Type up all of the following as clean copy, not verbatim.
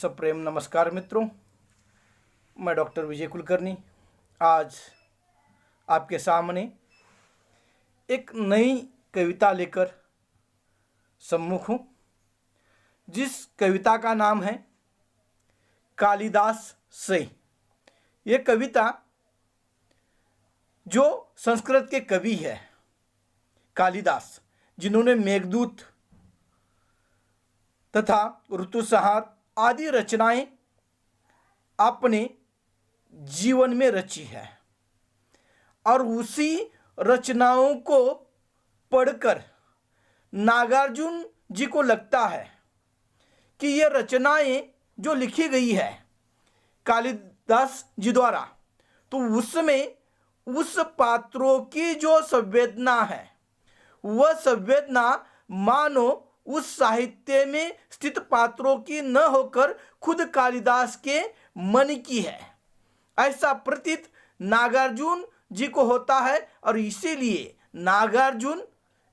सप्रेम नमस्कार मित्रों, मैं डॉक्टर विजय कुलकर्णी आज आपके सामने एक नई कविता लेकर सम्मुख हूँ, जिस कविता का नाम है कालिदास से। ये कविता जो संस्कृत के कवि है कालिदास, जिन्होंने मेघदूत तथा ऋतुसंहार आदि रचनाएं अपने जीवन में रची है, और उसी रचनाओं को पढ़कर नागार्जुन जी को लगता है कि ये रचनाएं जो लिखी गई है कालिदास जी द्वारा, तो उसमें उस पात्रों की जो संवेदना है वह संवेदना मानो उस साहित्य में स्थित पात्रों की न होकर खुद कालिदास के मन की है, ऐसा प्रतीत नागार्जुन जी को होता है। और इसीलिए नागार्जुन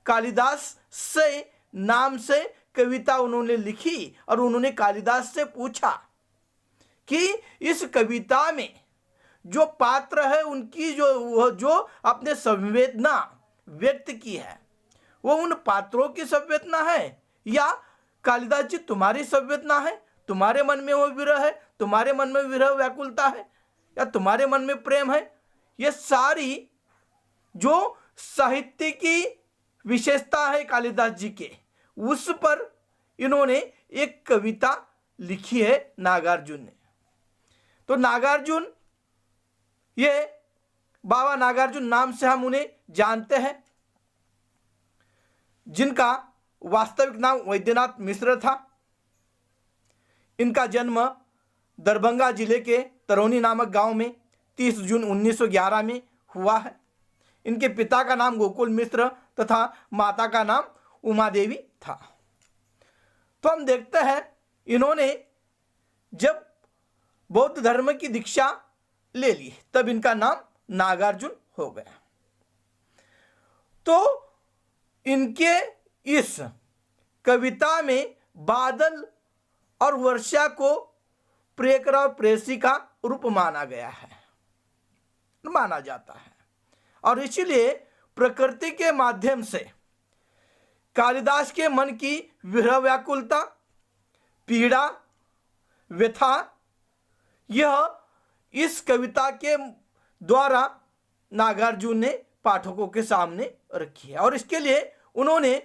कालिदास से नाम से कविता उन्होंने लिखी, और उन्होंने कालिदास से पूछा कि इस कविता में जो पात्र है उनकी जो अपने संवेदना व्यक्त की है, वो उन पात्रों की संवेदना है या कालिदास जी तुम्हारी संवेदना है, तुम्हारे मन में वो विरह है, तुम्हारे मन में विरह व्याकुलता है, या तुम्हारे मन में प्रेम है। ये सारी जो साहित्य की विशेषता है कालिदास जी के, उस पर इन्होंने एक कविता लिखी है नागार्जुन ने। तो नागार्जुन, ये बाबा नागार्जुन नाम से हम उन्हें जानते हैं, जिनका वास्तविक नाम वैद्यनाथ मिश्र था। इनका जन्म दरभंगा जिले के तरौनी नामक गांव में 30 जून 1911 में हुआ है। इनके पिता का नाम गोकुल मिश्र तथा माता का नाम उमा देवी था। तो हम देखते हैं इन्होंने जब बौद्ध धर्म की दीक्षा ले ली तब इनका नाम नागार्जुन हो गया। तो इनके इस कविता में बादल और वर्षा को प्रेयकर और प्रेयसी का रूप माना गया है, माना जाता है, और इसीलिए प्रकृति के माध्यम से कालिदास के मन की विरह व्याकुलता, पीड़ा, व्यथा, यह इस कविता के द्वारा नागार्जुन ने पाठकों के सामने रखी है। और इसके लिए उन्होंने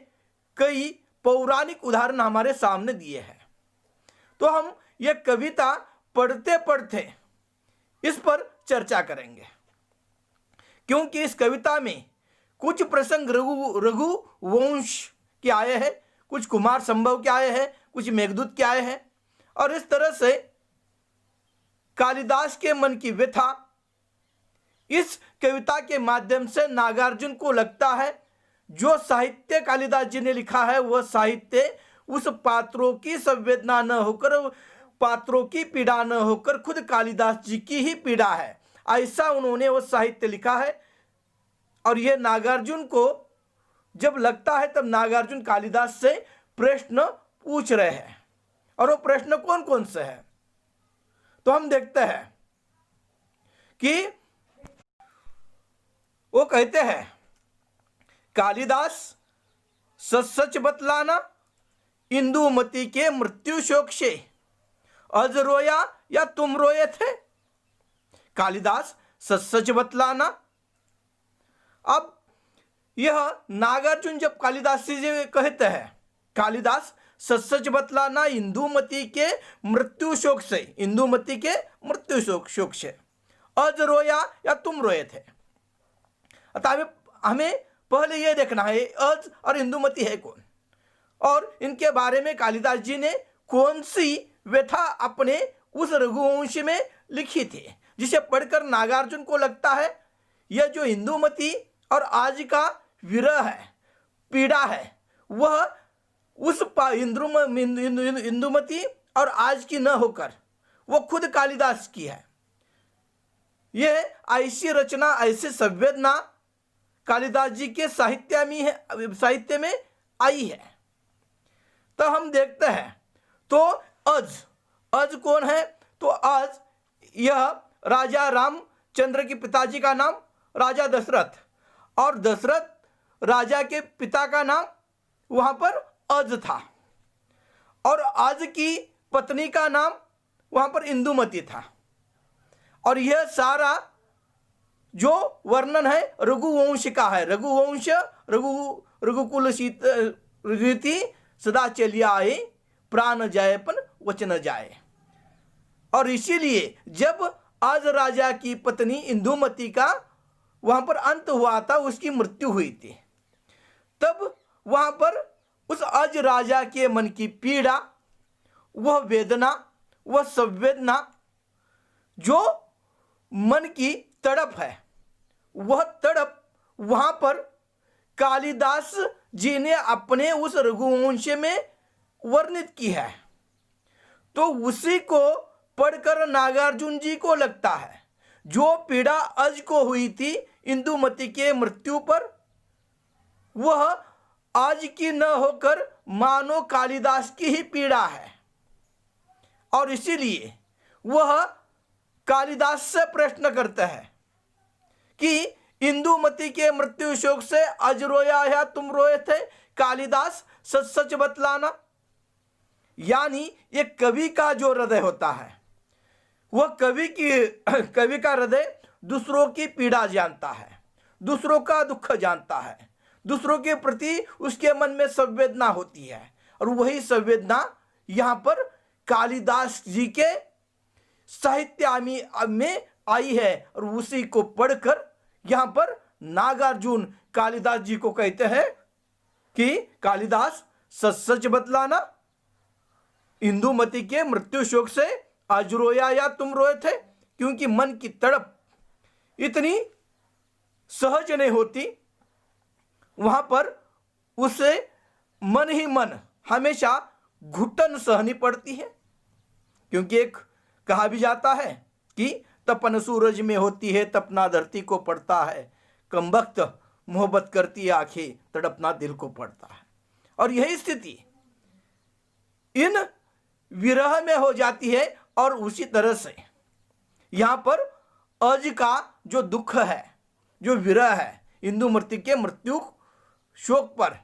कई पौराणिक उदाहरण हमारे सामने दिए हैं। तो हम ये कविता पढ़ते पढ़ते इस पर चर्चा करेंगे, क्योंकि इस कविता में कुछ प्रसंग रघुवंश के आए हैं, कुछ कुमार संभव के आए हैं, कुछ मेघदूत के आए हैं, और इस तरह से कालिदास के मन की व्यथा इस कविता के माध्यम से नागार्जुन को लगता है जो साहित्य कालिदास जी ने लिखा है वह साहित्य उस पात्रों की संवेदना न होकर, पात्रों की पीड़ा न होकर खुद कालिदास जी की ही पीड़ा है, ऐसा उन्होंने वो साहित्य लिखा है। और यह नागार्जुन को जब लगता है तब नागार्जुन कालिदास से प्रश्न पूछ रहे हैं, और वो प्रश्न कौन कौन से हैं। तो हम देखते हैं कि वो कहते हैं, कालिदास सच सच बतलाना इंदुमती के मृत्यु शोक से, अज रोया या तुम रोए थे। कालिदास सच सच बतलाना। अब यह नागार्जुन जब कालिदास जी कहते हैं कालिदास सच सच बतलाना इंदुमती के मृत्यु शोक से, इंदुमती के मृत्यु शोक से, अज रोया या तुम रोए थे। अतः हमें पहले यह देखना है अज और इंदुमती है कौन, और इनके बारे में कालिदास जी ने कौन सी व्यथा अपने उस रघुवंश में लिखी थी, जिसे पढ़कर नागार्जुन को लगता है यह जो इंदुमती और आज का विरह है, पीड़ा है, वह उस इंदुमती और आज की न होकर वो खुद कालिदास की है। यह ऐसी रचना, ऐसी संवेदना कालिदास जी के साहित्य में आई है। तो हम देखते हैं, तो अज कौन है? तो अज यह राजा रामचंद्र के पिताजी का नाम राजा दशरथ, और दशरथ राजा के पिता का नाम वहां पर अज था, और अज की पत्नी का नाम वहां पर इंदुमती था। और यह सारा जो वर्णन है रघुवंश का है। रघुवंश रघुकुल रीति सदा चलिया आए, प्राण जायपन वचन जाए। और इसीलिए जब आज राजा की पत्नी इंदुमती का वहां पर अंत हुआ था, उसकी मृत्यु हुई थी, तब वहां पर उस आज राजा के मन की पीड़ा, वह वेदना, वह संवेदना, जो मन की तड़प है, वह तड़प वहां पर कालिदास जी ने अपने उस रघुवंश में वर्णित की है। तो उसी को पढ़कर नागार्जुन जी को लगता है जो पीड़ा अज को हुई थी इंदुमती के मृत्यु पर, वह आज की न होकर मानो कालिदास की ही पीड़ा है। और इसीलिए वह कालिदास से प्रश्न करता है कि इंदुमती के मृत्यु शोक से अज रोया या तुम रोए थे, कालिदास सच सच बतलाना। यानी ये कवि का जो हृदय होता है, वह कवि का हृदय दूसरों की पीड़ा जानता है, दूसरों का दुख जानता है, दूसरों के प्रति उसके मन में संवेदना होती है। और वही संवेदना यहाँ पर कालिदास जी के साहित्य में आई है, और उसी को पढ़कर यहाँ पर नागार्जुन कालिदास जी को कहते हैं कि कालिदास सच सच बतलाना, इंदुमती के मृत्यु शोक से आज रोया या तुम रोए थे, क्योंकि मन की तड़प इतनी सहज नहीं होती, वहां पर उसे मन ही मन हमेशा घुटन सहनी पड़ती है। क्योंकि एक कहा भी जाता है कि तपन सूरज में होती है, तपना धरती को पड़ता है, कमबख्त मोहब्बत करती आंखें, तड़पना दिल को पड़ता है। और यही स्थिति इन विरह में हो जाती है। और उसी तरह से यहाँ पर अज का जो दुख है, जो विरह है इंदुमती के मृत्यु शोक पर,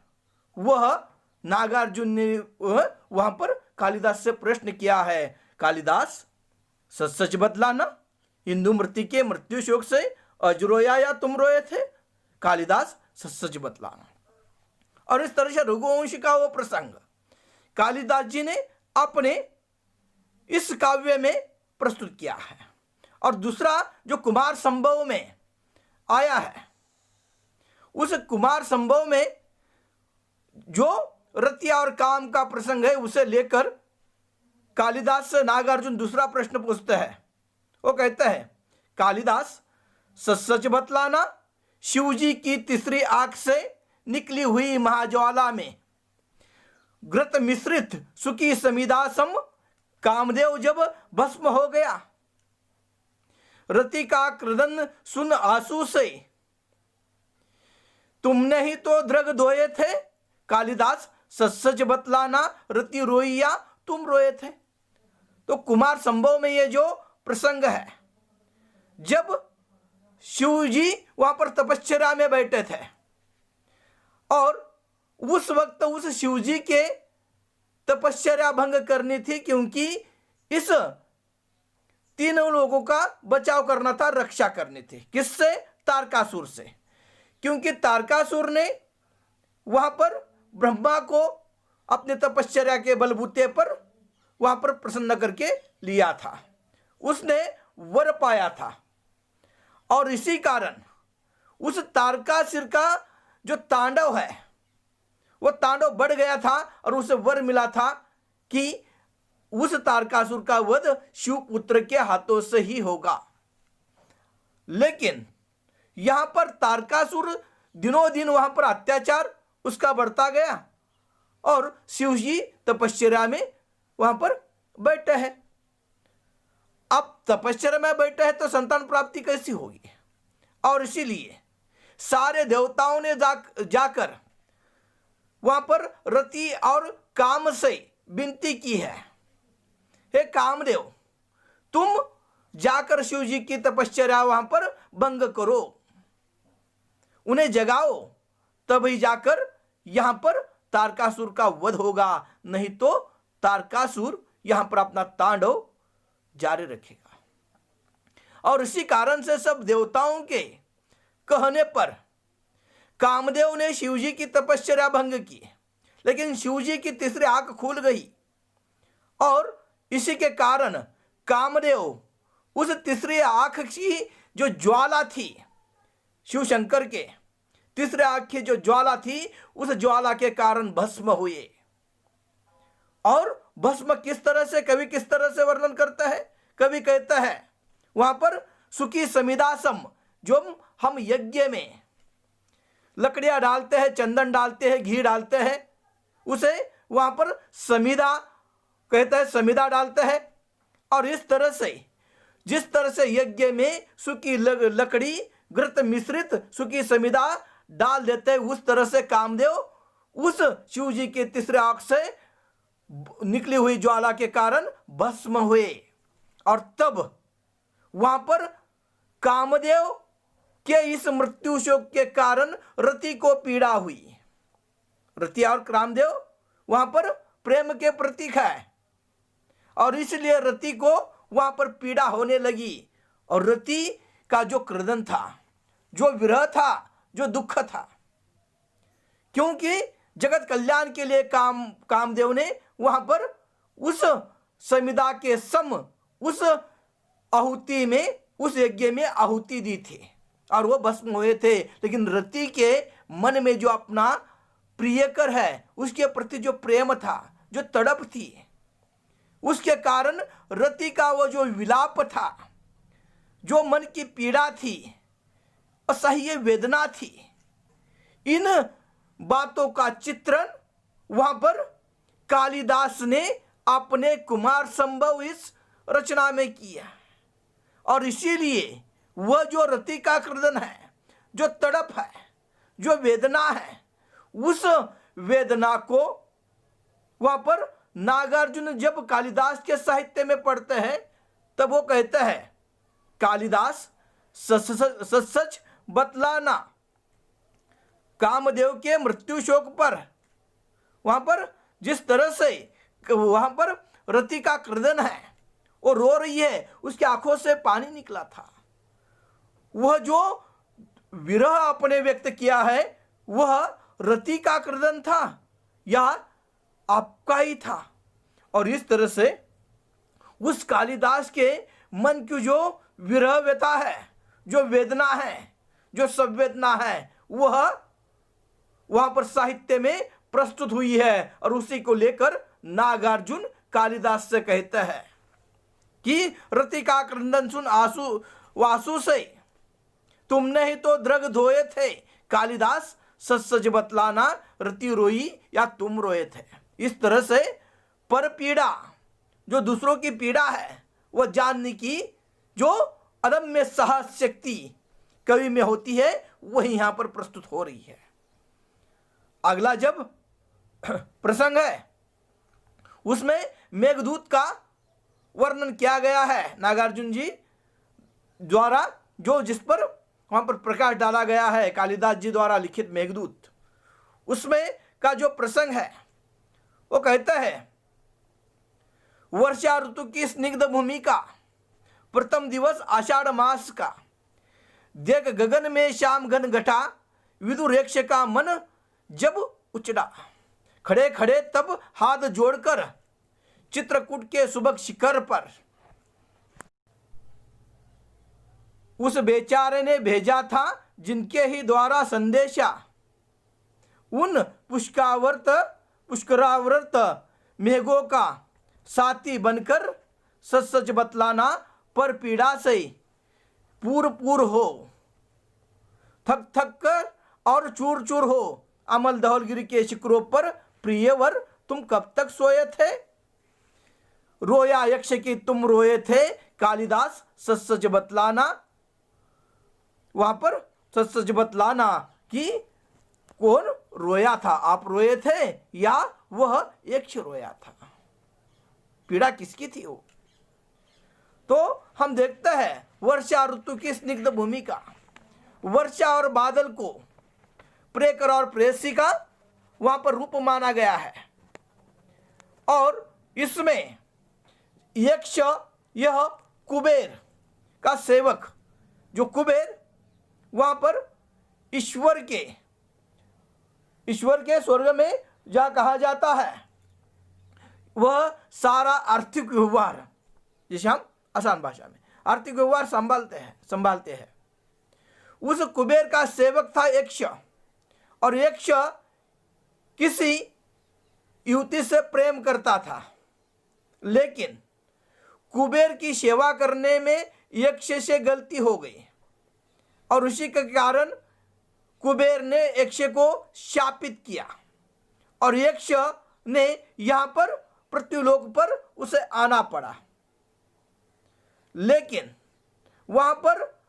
वह नागार्जुन ने वहां पर कालिदास से प्रश्न किया है, कालिदास सच सच बतलाना, इंदुमती के मृत्यु शोक से अज रोया या तुम रोए थे, कालिदास सच सच बतलाना। और इस तरह से रघुवंश का वो प्रसंग कालिदास जी ने अपने इस काव्य में प्रस्तुत किया है। और दूसरा जो कुमार संभव में आया है, उस कुमार संभव में जो रतिया और काम का प्रसंग है, उसे लेकर कालिदास से नागार्जुन दूसरा प्रश्न पूछते हैं। वो कहते हैं, कालिदास सच सच बतलाना, शिवजी की तीसरी आंख से निकली हुई महाज्वाला में घृत मिश्रित सुखी समिदासम कामदेव जब भस्म हो गया, रति का क्रदन सुन आंसू से तुमने ही तो द्रग धोए थे, कालिदास सच सच बतलाना, रति रोई या तुम रोए थे। तो कुमार संभव में ये जो प्रसंग है, जब शिव जी वहां पर तपश्चर्या में बैठे थे, और उस वक्त उस शिव जी के तपश्चर्या भंग करनी थी, क्योंकि इस तीनों लोगों का बचाव करना था, रक्षा करनी थी। किससे? तारकासुर से। क्योंकि तारकासुर ने वहां पर ब्रह्मा को अपने तपश्चर्या के बलबूते पर वहां पर प्रसन्न करके लिया था, उसने वर पाया था। और इसी कारण उस तारकासुर का जो तांडव है, वो तांडव बढ़ गया था, और उसे वर मिला था कि उस तारकासुर का वध शिवपुत्र के हाथों से ही होगा। लेकिन यहां पर तारकासुर दिनों दिन वहां पर अत्याचार उसका बढ़ता गया, और शिव जी तपश्चर्या में वहां पर बैठे हैं। अब तपश्चर्या में बैठे हैं तो संतान प्राप्ति कैसी होगी? और इसीलिए सारे देवताओं ने जाकर वहां पर रति और काम से विनती की है हे कामदेव, तुम जाकर शिव जी की तपश्चर्या वहां पर भंग करो, उन्हें जगाओ, तभी जाकर यहां पर तारकासुर का वध होगा, नहीं तो तारकासुर यहां पर अपना तांडव जारी रखेगा। और इसी कारण से सब देवताओं के कहने पर कामदेव ने शिवजी की तपश्चर्या भंग की, लेकिन शिवजी की तीसरी आंख खुल गई और इसी के कारण कामदेव उस तीसरी आंख की जो ज्वाला थी, शिव शंकर के तीसरे आंख की जो ज्वाला थी, उस ज्वाला के कारण भस्म हुए। और भस्म किस तरह से, कवि किस तरह से वर्णन करता है? कवि कहता है वहां पर सुखी समिदासम, जो हम यज्ञ में लकड़ियां डालते हैं, चंदन डालते हैं, घी डालते हैं, उसे वहां पर समिदा कहता है, समिदा डालते हैं। और इस तरह से जिस तरह से यज्ञ में सूखी लकड़ी घृत मिश्रित सूखी समिदा डाल देते हैं, उस तरह से कामदेव उस शिव जी के तीसरे आंख से निकली हुई ज्वाला के कारण भस्म हुए। और तब वहां पर कामदेव के इस मृत्यु शोक के कारण रति को पीड़ा हुई। रति और कामदेव वहां पर प्रेम के प्रतीक है, और इसलिए रति को वहां पर पीड़ा होने लगी। और रति का जो क्रदन था, जो विरह था, जो दुख था, क्योंकि जगत कल्याण के लिए कामदेव ने वहां पर उस समिदा के सम उस आहुति में, उस यज्ञ में आहुति दी थी और वो भस्म हुए थे। लेकिन रति के मन में जो अपना प्रियकर है, उसके प्रति जो प्रेम था, जो तड़प थी, उसके कारण रति का वो जो विलाप था, जो मन की पीड़ा थी, असह्य वेदना थी, इन बातों का चित्रण वहां पर कालिदास ने अपने कुमार संभव इस रचना में किया। और इसीलिए वह जो रति का क्रदन है, जो तड़प है, जो वेदना है, उस वेदना को वहां पर नागार्जुन जब कालिदास के साहित्य में पढ़ते हैं, तब वो कहते हैं, कालिदास सच सच बतलाना, कामदेव के मृत्यु शोक पर वहां पर जिस तरह से वहां पर रति का क्रदन है, वो रो रही है, उसकी आंखों से पानी निकला था, वह जो विरह अपने व्यक्त किया है, वह रति का क्रदन था या आपका ही था। और इस तरह से उस कालिदास के मन की जो विरह व्यथा है, जो वेदना है, जो संवेदना है, वह वहां पर साहित्य में प्रस्तुत हुई है। और उसी को लेकर नागार्जुन कालिदास से कहता है कि रति का क्रंदन सुन आंसू वासु से, तुमने ही तो द्रग धोए थे, कालिदास सच सच बतलाना, रति रोई या तुम रोए थे। इस तरह से पर पीड़ा, जो दूसरों की पीड़ा है, वह जानने की जो अदम्य साहस शक्ति कवि में होती है, वही यहां पर प्रस्तुत हो रही है। अगला जब प्रसंग है, उसमें मेघदूत का वर्णन किया गया है नागार्जुन जी द्वारा, जो जिस पर वहां पर प्रकाश डाला गया है कालिदास जी द्वारा लिखित मेघदूत, उसमें का जो प्रसंग है, वो कहता है, वर्षा ऋतु की स्निग्ध भूमि का प्रथम दिवस आषाढ़ मास का, देख गगन में श्याम घन घटा, विदुरेक्ष का मन जब उचड़ा, खड़े खड़े तब हाथ जोड़कर चित्रकूट के सुबह शिखर पर उस बेचारे ने भेजा था जिनके ही द्वारा संदेशा, उन पुष्करावर्त मेघों का साथी बनकर सच सच बतलाना, पर पीड़ा से पूर पूर हो, थक थक कर और चूर चूर हो, अमल धौलगिरी के शिखरों पर प्रियवर तुम कब तक सोए थे, रोया यक्ष की तुम रोए थे, कालिदास सच सच बतलाना, वहां पर सच सच बतलाना कि कौन रोया था, आप रोए थे या वह यक्ष रोया था। पीड़ा किसकी थी वो? तो हम देखते हैं वर्षा ऋतु की स्निग्ध भूमिका, वर्षा और बादल को प्रेकर और प्रेयसी का वहां पर रूप माना गया है। और इसमें यक्ष, यह कुबेर का सेवक, जो कुबेर वहां पर ईश्वर के स्वर्ग में जहां कहा जाता है, वह सारा आर्थिक व्यवहार, जिसे हम आसान भाषा में आर्थिक व्यवहार संभालते हैं। उस कुबेर का सेवक था यक्ष, और यक्ष किसी युवती से प्रेम करता था, लेकिन कुबेर की सेवा करने में यक्ष से गलती हो गई, और उसी के कारण कुबेर ने यक्ष को शापित किया, और यक्ष ने यहां पर पृथ्वीलोक पर उसे आना पड़ा। लेकिन वहां पर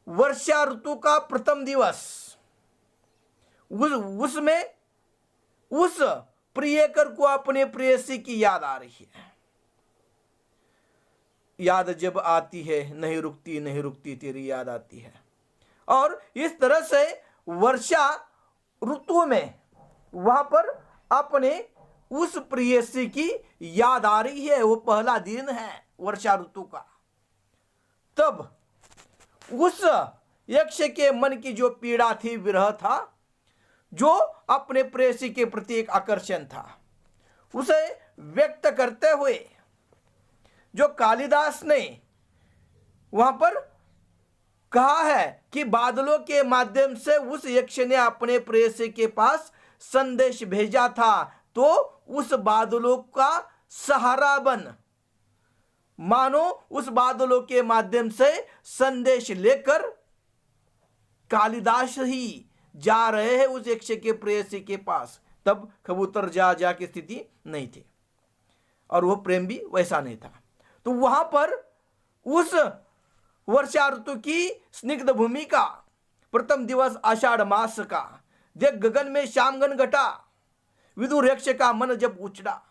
वर्षा ऋतु का प्रथम दिवस, उसमें उस प्रियकर को अपने प्रेयसी की याद आ रही है। याद जब आती है नहीं रुकती तेरी याद आती है। और इस तरह से वर्षा ऋतु में वहां पर अपने उस प्रेयसी की याद आ रही है। वो पहला दिन है वर्षा ऋतु का। तब उस यक्ष के मन की जो पीड़ा थी, विरह था, जो अपने प्रेयसी के प्रति एक आकर्षण था, उसे व्यक्त करते हुए जो कालिदास ने वहां पर कहा है कि बादलों के माध्यम से उस यक्ष ने अपने प्रेयसी के पास संदेश भेजा था, तो उस बादलों का सहारा बन, मानो उस बादलों के माध्यम से संदेश लेकर कालिदास ही जा रहे हैं उस यक्ष के प्रेयसी के पास। तब कबूतर जा की स्थिति नहीं थी, और वो प्रेम भी वैसा नहीं था। तो वहां पर उस वर्षा ऋतु की स्निग्ध भूमि का प्रथम दिवस आषाढ़ मास का, देख गगन में श्यामगन घटा, विदुर यक्ष का मन जब उछड़ा,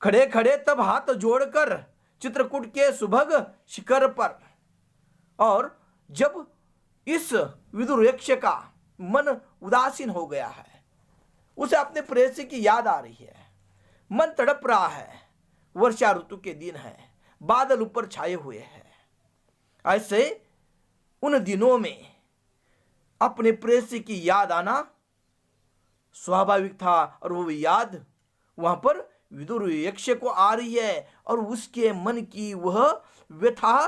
खड़े खड़े तब हाथ जोड़कर चित्रकूट के सुभग शिखर पर। और जब इस विदुर यक्ष का मन उदासीन हो गया है, उसे अपने प्रेयसी की याद आ रही है, मन तड़प रहा है, वर्षा ऋतु के दिन है, बादल ऊपर छाए हुए हैं, ऐसे उन दिनों में अपने प्रेयसी की याद आना स्वाभाविक था। और वो याद वहां पर विदुर यक्ष को आ रही है, और उसके मन की वह व्यथा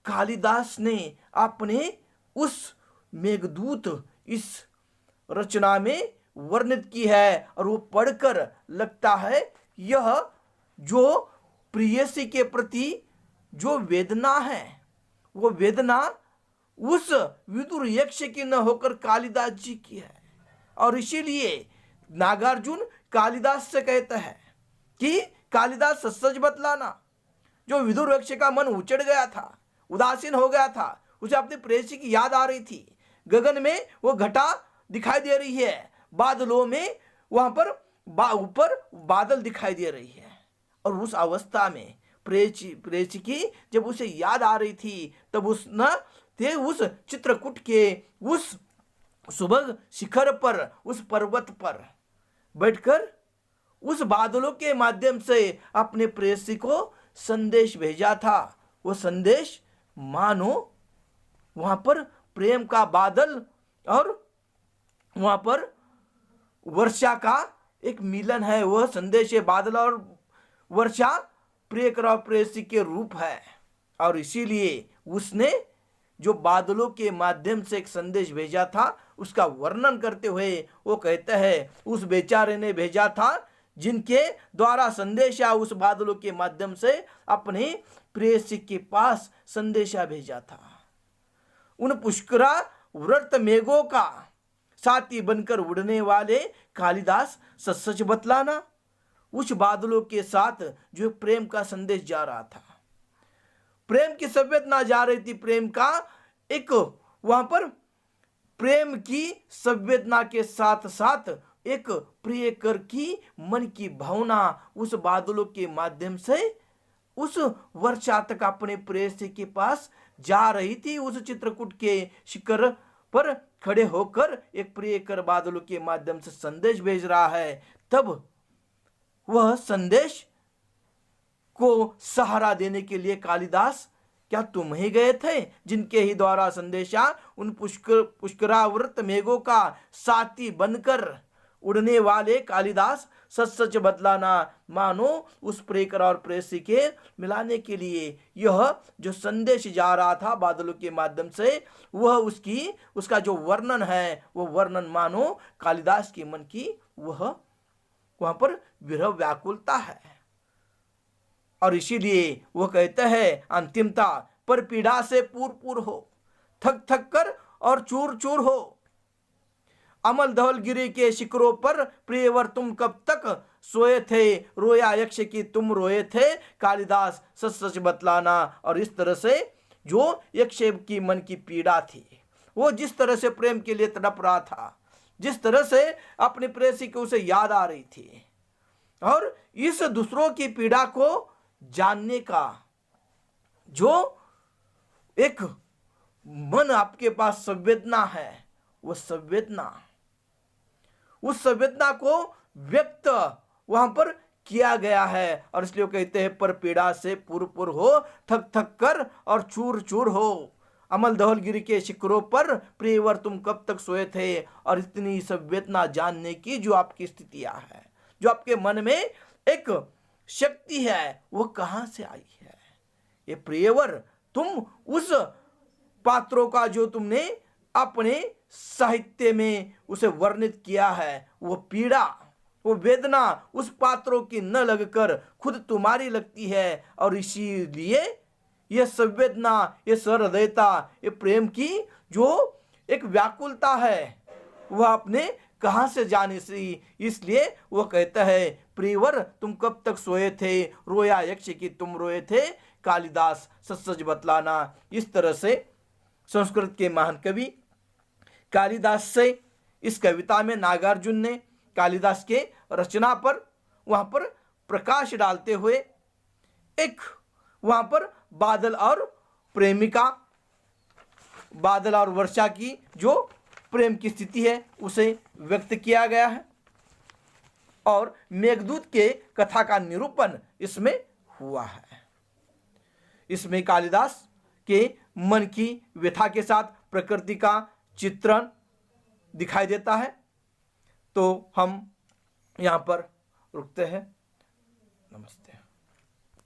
कालिदास ने अपने उस मेघदूत इस रचना में वर्णित की है। और वो पढ़कर लगता है यह जो प्रेयसी के प्रति जो वेदना है, वो वेदना उस विदुर यक्ष की न होकर कालिदास जी की है। और इसीलिए नागार्जुन कालिदास से कहता है कि कालिदास सच बतलाना, जो विदुर यक्ष का मन उचड़ गया था, उदासीन हो गया था, उसे अपनी प्रेयसी की याद आ रही थी, गगन में वो घटा दिखाई दे रही है, बादलों में वहां पर ऊपर बादल दिखाई दे रही है, और उस अवस्था में प्रेयसी की जब उसे याद आ रही थी, तब उसने उस चित्रकूट के उस सुभग शिखर पर, उस पर्वत पर बैठकर उस बादलों के माध्यम से अपने प्रेयसी को संदेश भेजा था। वो संदेश मानो वहां पर प्रेम का बादल और वहां पर वर्षा का एक मिलन है। वह संदेश है, बादल और वर्षा प्रियकर और प्रेयसी के रूप है। और इसीलिए उसने जो बादलों के माध्यम से एक संदेश भेजा था, उसका वर्णन करते हुए वो कहता है, उस बेचारे ने भेजा था जिनके द्वारा संदेशा उस बादलों के माध्यम से अपने प्रेयसी के पास संदेशा भेजा था। उन पुष्करा व्रत मेघों का साथी बनकर उड़ने वाले कालिदास सच बतलाना, उस बादलों के साथ जो प्रेम का संदेश जा रहा था, प्रेम की संवेदना जा रही थी, प्रेम का एक वहां पर प्रेम की संवेदना के साथ साथ एक प्रियकर की मन की भावना उस बादलों के माध्यम से उस वर्षा तक अपने प्रेयसी के पास जा रही थी। उस चित्रकूट के शिखर पर खड़े होकर एक प्रियकर बादलों के माध्यम से संदेश भेज रहा है। तब वह संदेश को सहारा देने के लिए कालिदास, क्या तुम ही गए थे जिनके ही द्वारा संदेशा उन पुष्करावृत मेघों का साथी बनकर उड़ने वाले कालिदास सच सच बतलाना मानो उस प्रेकर और प्रेसी के मिलाने के लिए यह जो संदेश जा रहा था बादलों के माध्यम से, वह उसका जो वर्णन है वो वर्णन मानो कालिदास के मन की वह वहां पर विरह व्याकुलता है। और इसीलिए वो कहते हैं अंतिमता पर पीड़ा से पूर पूर हो, थक थक कर और चूर चूर हो। अमल धवलगिरी के शिखरों पर प्रियवर तुम कब तक सोए थे, रोया यक्ष की तुम रोए थे, कालिदास सच सच बतलाना। और इस तरह से जो यक्ष की मन की पीड़ा थी, वो जिस तरह से प्रेम के लिए तड़प रहा था, जिस तरह से अपने प्रेयसी को उसे याद आ रही थी, और इस दूसरों की पीड़ा को जानने का जो एक मन आपके पास संवेदना है, वो संवेदना, उस संवेदना को व्यक्त वहां पर किया गया है। और इसलिए कहते हैं पर पीड़ा से पुर पुर हो, थक थक कर और चूर चूर हो। अमल धवलगिरी के शिखरों पर प्रियवर तुम कब तक सोए थे। और इतनी संवेदना जानने की जो आपकी स्थितियां है, जो आपके मन में एक शक्ति है, वो कहां से आई है। ये प्रियवर तुम उस पात्रों का जो तुमने अपने साहित्य में उसे वर्णित किया है, वो पीड़ा, वो वेदना उस पात्रों की न लगकर खुद तुम्हारी लगती है। और इसीलिए यह संवेदना, ये सहृदयता, ये प्रेम की जो एक व्याकुलता है, वह अपने कहां से जाने सी। इसलिए वह कहता है प्रियवर तुम कब तक सोए थे, रोया यक्ष की तुम रोए थे, कालिदास सच सच बतलाना। इस तरह से संस्कृत के महान कवि कालिदास से इस कविता में नागार्जुन ने कालिदास के रचना पर वहां पर प्रकाश डालते हुए एक वहां पर बादल और प्रेमिका, बादल और वर्षा की जो प्रेम की स्थिति है उसे व्यक्त किया गया है। और मेघदूत के कथा का निरूपण इसमें हुआ है। इसमें कालिदास के मन की व्यथा के साथ प्रकृति का चित्रण दिखाई देता है। तो हम यहाँ पर रुकते हैं। नमस्ते।